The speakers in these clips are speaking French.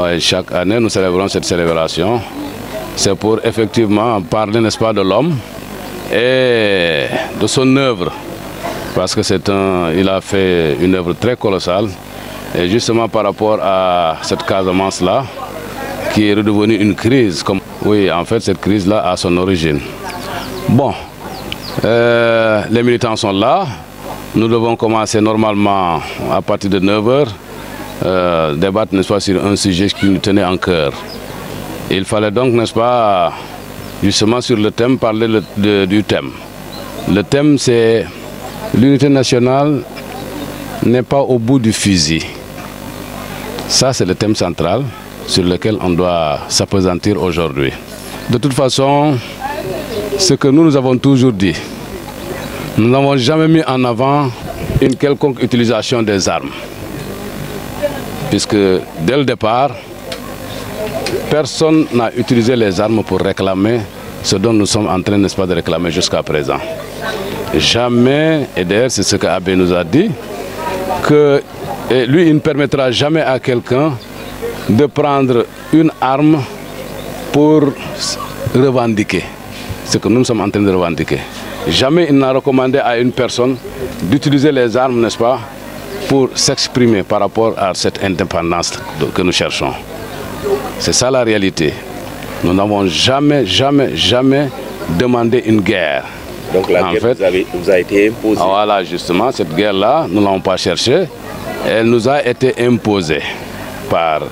Ouais, chaque année, nous célébrons cette célébration. C'est pour effectivement parler, n'est-ce pas, de l'homme et de son œuvre. Parce que il a fait une œuvre très colossale. Et justement par rapport à cette Casamance-là, qui est redevenue une crise. Oui, en fait, cette crise-là a son origine. Bon, les militants sont là. Nous devons commencer normalement à partir de 9 h, débattre, n'est-ce pas, sur un sujet qui nous tenait en cœur. Il fallait donc, n'est-ce pas, justement sur le thème, parler du thème. Le thème, c'est l'unité nationale n'est pas au bout du fusil. Ça, c'est le thème central sur lequel on doit s'appesantir aujourd'hui. De toute façon, ce que nous avons toujours dit, nous n'avons jamais mis en avant une quelconque utilisation des armes. Puisque dès le départ, personne n'a utilisé les armes pour réclamer ce dont nous sommes en train, n'est-ce pas, de réclamer jusqu'à présent. Jamais, et d'ailleurs c'est ce qu'Abbé nous a dit, que lui, il ne permettra jamais à quelqu'un de prendre une arme pour revendiquer ce que nous sommes en train de revendiquer. Jamais il n'a recommandé à une personne d'utiliser les armes, n'est-ce pas, pour s'exprimer par rapport à cette indépendance que nous cherchons. C'est ça la réalité. Nous n'avons jamais demandé une guerre. Donc la guerre vous a été imposée. Voilà, justement, cette guerre-là, nous ne l'avons pas cherchée. Elle nous a été imposée par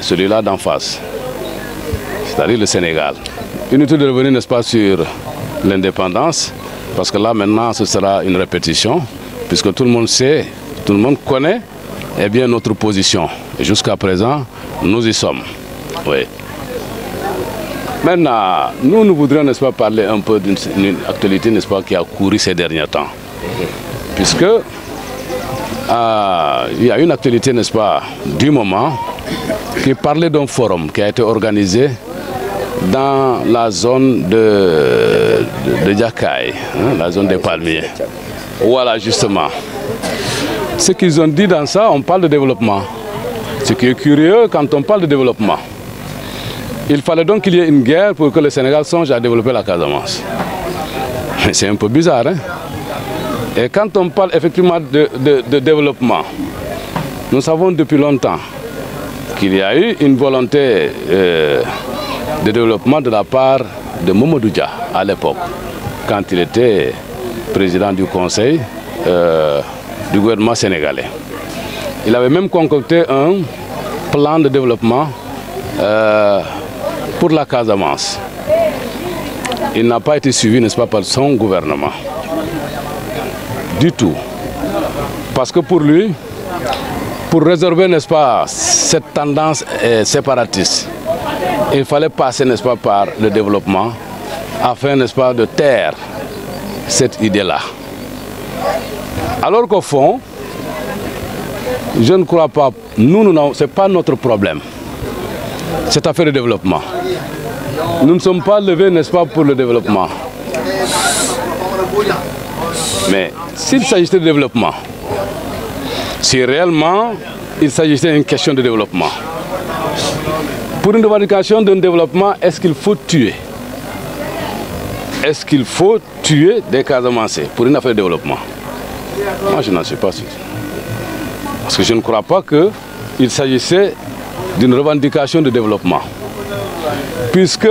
celui-là d'en face, c'est-à-dire le Sénégal. Inutile de revenir, n'est-ce pas, sur l'indépendance, parce que là maintenant ce sera une répétition, puisque tout le monde sait, tout le monde connaît bien notre position. Et jusqu'à présent, nous y sommes. Oui. Maintenant, nous voudrions, n'est-ce pas, parler un peu d'une actualité, n'est-ce pas, qui a couru ces derniers temps. Puisque il y a une actualité, n'est-ce pas, du moment, qui parlait d'un forum qui a été organisé dans la zone de Diakaï, la zone des palmiers. Voilà, justement. Ce qu'ils ont dit dans ça, on parle de développement. Ce qui est curieux, quand on parle de développement, il fallait donc qu'il y ait une guerre pour que le Sénégal songe à développer la Casamance. C'est un peu bizarre, hein? Et quand on parle effectivement de développement, nous savons depuis longtemps qu'il y a eu une volonté de développement de la part de Mamadou Dia à l'époque, quand il était président du conseil du gouvernement sénégalais. Il avait même concocté un plan de développement pour la Casamance. Il n'a pas été suivi, n'est-ce pas, par son gouvernement. Du tout. Parce que pour lui, pour résorber, n'est-ce pas, cette tendance séparatiste, il fallait passer, n'est-ce pas, par le développement, afin, n'est-ce pas, de taire cette idée-là. Alors qu'au fond, je ne crois pas, ce n'est pas notre problème, cette affaire de développement. Nous ne sommes pas levés, n'est-ce pas, pour le développement. Mais s'il s'agissait de développement, si réellement il s'agissait d'une question de développement, pour une revendication d'un développement, est-ce qu'il faut tuer? Est-ce qu'il faut tuer des Casamancés pour une affaire de développement? Moi, je n'en suis pas sûr. Parce que je ne crois pas qu'il s'agissait d'une revendication de développement. Puisque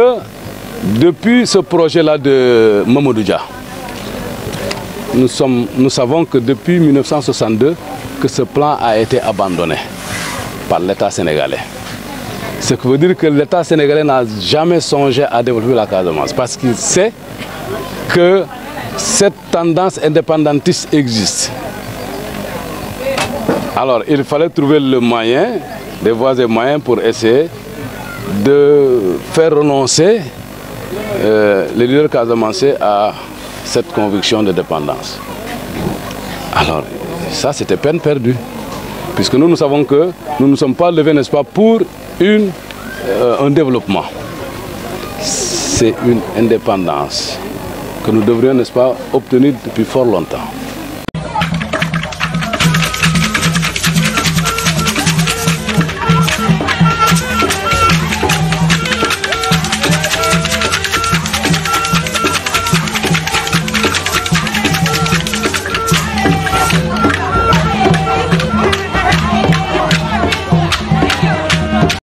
depuis ce projet-là de Mamadou Dia, nous savons que depuis 1962, que ce plan a été abandonné par l'État sénégalais. Ce qui veut dire que l'État sénégalais n'a jamais songé à développer la Casamance, parce qu'il sait que cette tendance indépendantiste existe. Alors il fallait trouver le moyen, des voies et moyens pour essayer de faire renoncer les leaders casamancés à cette conviction de dépendance. Alors ça, c'était peine perdue, puisque nous savons que nous ne sommes pas levés, n'est-ce pas, pour un développement. C'est une indépendance que nous devrions, n'est-ce pas, obtenir depuis fort longtemps.